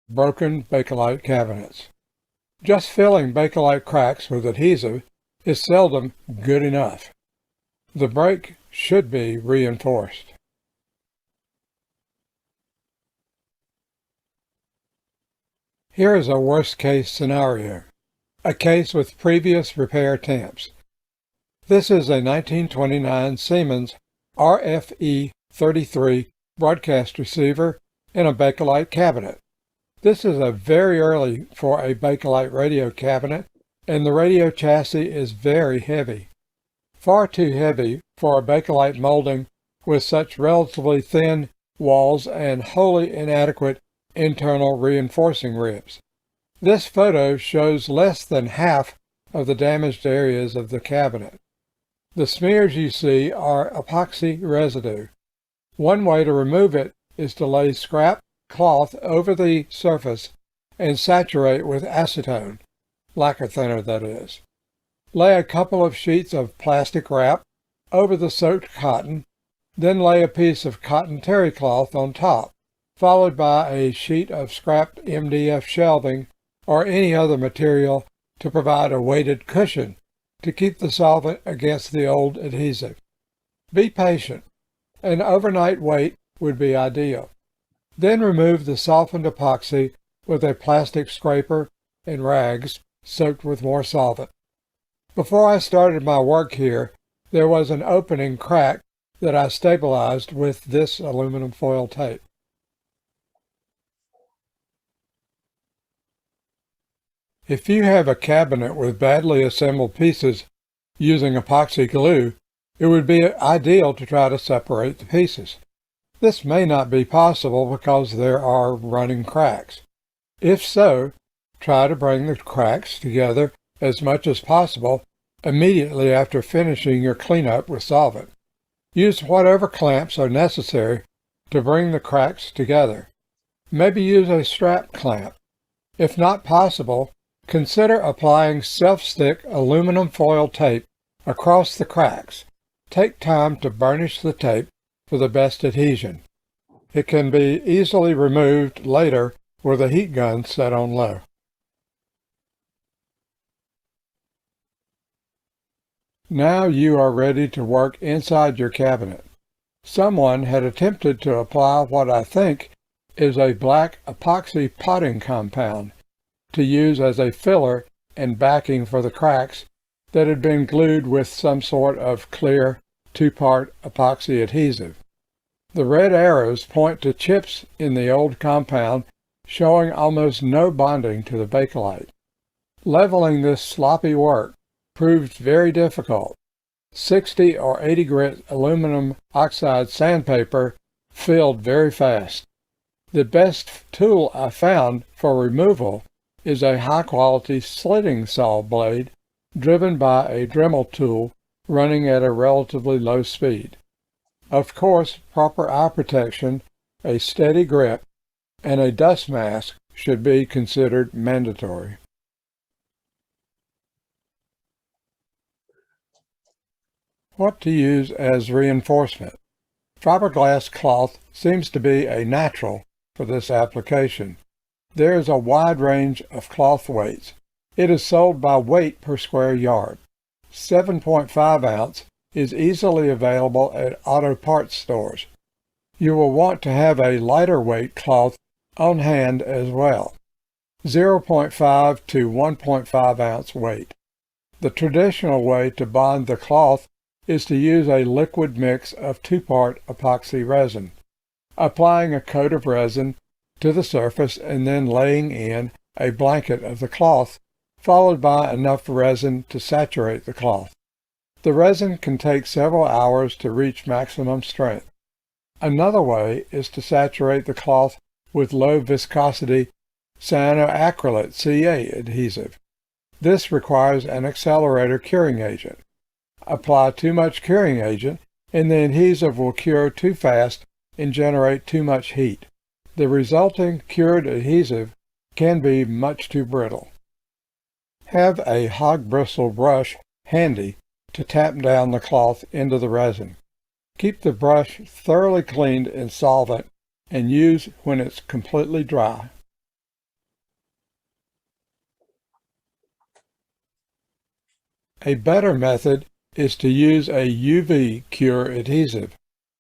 broken Bakelite cabinets. Just filling Bakelite cracks with adhesive is seldom good enough. The break should be reinforced. Here is a worst-case scenario, a case with previous repair temps. This is a 1929 Siemens RFE33 broadcast receiver in a Bakelite cabinet. This is a very early for a Bakelite radio cabinet, and the radio chassis is very heavy. Far too heavy for a Bakelite molding with such relatively thin walls and wholly inadequate internal reinforcing ribs. This photo shows less than half of the damaged areas of the cabinet. The smears you see are epoxy residue. One way to remove it is to lay scrap cloth over the surface and saturate with acetone, lacquer thinner that is. Lay a couple of sheets of plastic wrap over the soaked cotton, then lay a piece of cotton terry cloth on top, followed by a sheet of scrapped MDF shelving or any other material to provide a weighted cushion to keep the solvent against the old adhesive. Be patient. An overnight wait would be ideal. Then remove the softened epoxy with a plastic scraper and rags soaked with more solvent. Before I started my work here, there was an opening crack that I stabilized with this aluminum foil tape. If you have a cabinet with badly assembled pieces using epoxy glue, it would be ideal to try to separate the pieces. This may not be possible because there are running cracks. If so, try to bring the cracks together as much as possible immediately after finishing your cleanup with solvent. Use whatever clamps are necessary to bring the cracks together. Maybe use a strap clamp. If not possible, consider applying self-stick aluminum foil tape across the cracks. Take time to burnish the tape for the best adhesion. It can be easily removed later with a heat gun set on low. Now you are ready to work inside your cabinet. Someone had attempted to apply what I think is a black epoxy potting compound to use as a filler and backing for the cracks that had been glued with some sort of clear two-part epoxy adhesive. The red arrows point to chips in the old compound showing almost no bonding to the Bakelite. Leveling this sloppy work proved very difficult. 60 or 80 grit aluminum oxide sandpaper filled very fast. The best tool I found for removal is a high-quality slitting saw blade driven by a Dremel tool running at a relatively low speed. Of course, proper eye protection, a steady grip, and a dust mask should be considered mandatory. What to use as reinforcement? Fiberglass cloth seems to be a natural for this application. There is a wide range of cloth weights. It is sold by weight per square yard. 7.5 ounce is easily available at auto parts stores. You will want to have a lighter weight cloth on hand as well. 0.5 to 1.5 ounce weight. The traditional way to bond the cloth is to use a liquid mix of two-part epoxy resin. Applying a coat of resin to the surface and then laying in a blanket of the cloth, followed by enough resin to saturate the cloth. The resin can take several hours to reach maximum strength. Another way is to saturate the cloth with low viscosity cyanoacrylate CA adhesive. This requires an accelerator curing agent. Apply too much curing agent and the adhesive will cure too fast and generate too much heat. The resulting cured adhesive can be much too brittle. Have a hog bristle brush handy to tap down the cloth into the resin. Keep the brush thoroughly cleaned in solvent and use when it's completely dry. A better method is to use a UV cure adhesive.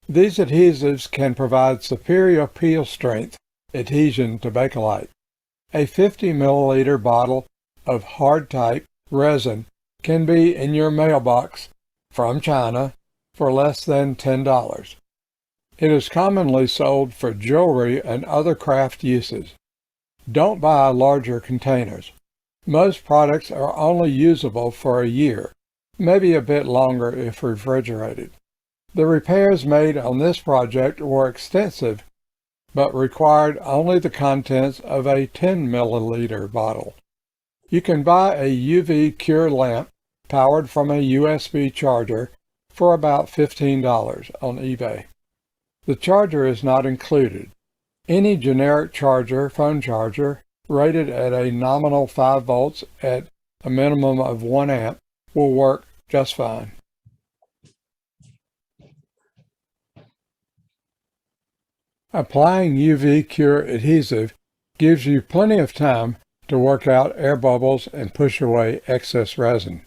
These adhesives can provide superior peel strength adhesion to Bakelite. A 50 milliliter bottle of hard-type resin can be in your mailbox from China for less than $10. It is commonly sold for jewelry and other craft uses. Don't buy larger containers. Most products are only usable for a year, maybe a bit longer if refrigerated. The repairs made on this project were extensive, but required only the contents of a 10 milliliter bottle. You can buy a UV cure lamp powered from a USB charger for about $15 on eBay. The charger is not included. Any generic charger, phone charger, rated at a nominal 5 volts at a minimum of 1 amp will work just fine. Applying UV cure adhesive gives you plenty of time to work out air bubbles and push away excess resin.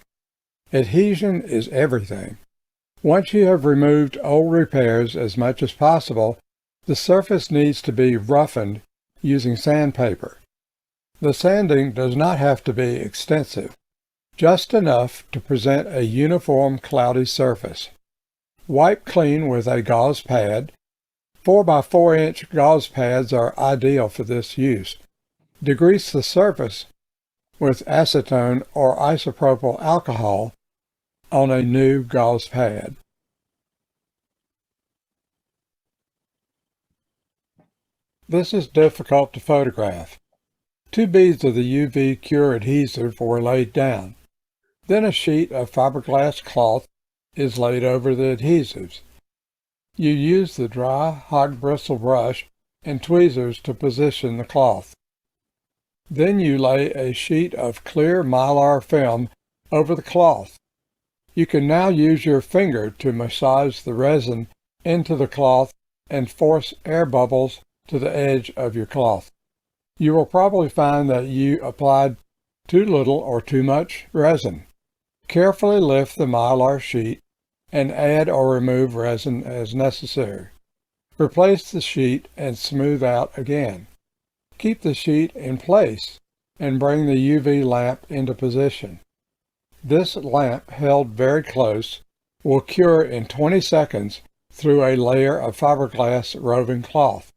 Adhesion is everything. Once you have removed old repairs as much as possible, the surface needs to be roughened using sandpaper. The sanding does not have to be extensive, just enough to present a uniform cloudy surface. Wipe clean with a gauze pad. 4 by 4 inch gauze pads are ideal for this use. Degrease the surface with acetone or isopropyl alcohol on a new gauze pad. This is difficult to photograph. 2 beads of the UV cure adhesive were laid down. Then a sheet of fiberglass cloth is laid over the adhesives. You use the dry, hog bristle brush and tweezers to position the cloth. Then you lay a sheet of clear mylar film over the cloth. You can now use your finger to massage the resin into the cloth and force air bubbles to the edge of your cloth. You will probably find that you applied too little or too much resin. Carefully lift the mylar sheet and add or remove resin as necessary. Replace the sheet and smooth out again. Keep the sheet in place and bring the UV lamp into position. This lamp, held very close, will cure in 20 seconds through a layer of fiberglass roving cloth.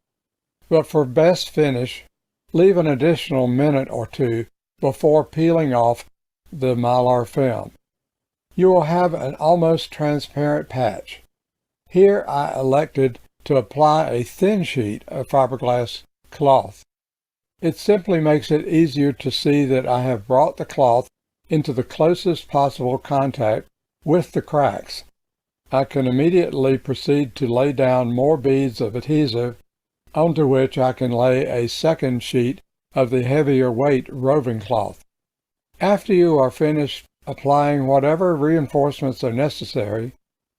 But for best finish, leave an additional minute or 2 before peeling off the mylar film. You will have an almost transparent patch. Here I elected to apply a thin sheet of fiberglass cloth. It simply makes it easier to see that I have brought the cloth into the closest possible contact with the cracks. I can immediately proceed to lay down more beads of adhesive, onto which I can lay a second sheet of the heavier weight roving cloth. After you are finished applying whatever reinforcements are necessary,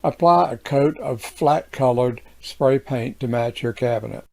apply a coat of flat-colored spray paint to match your cabinet.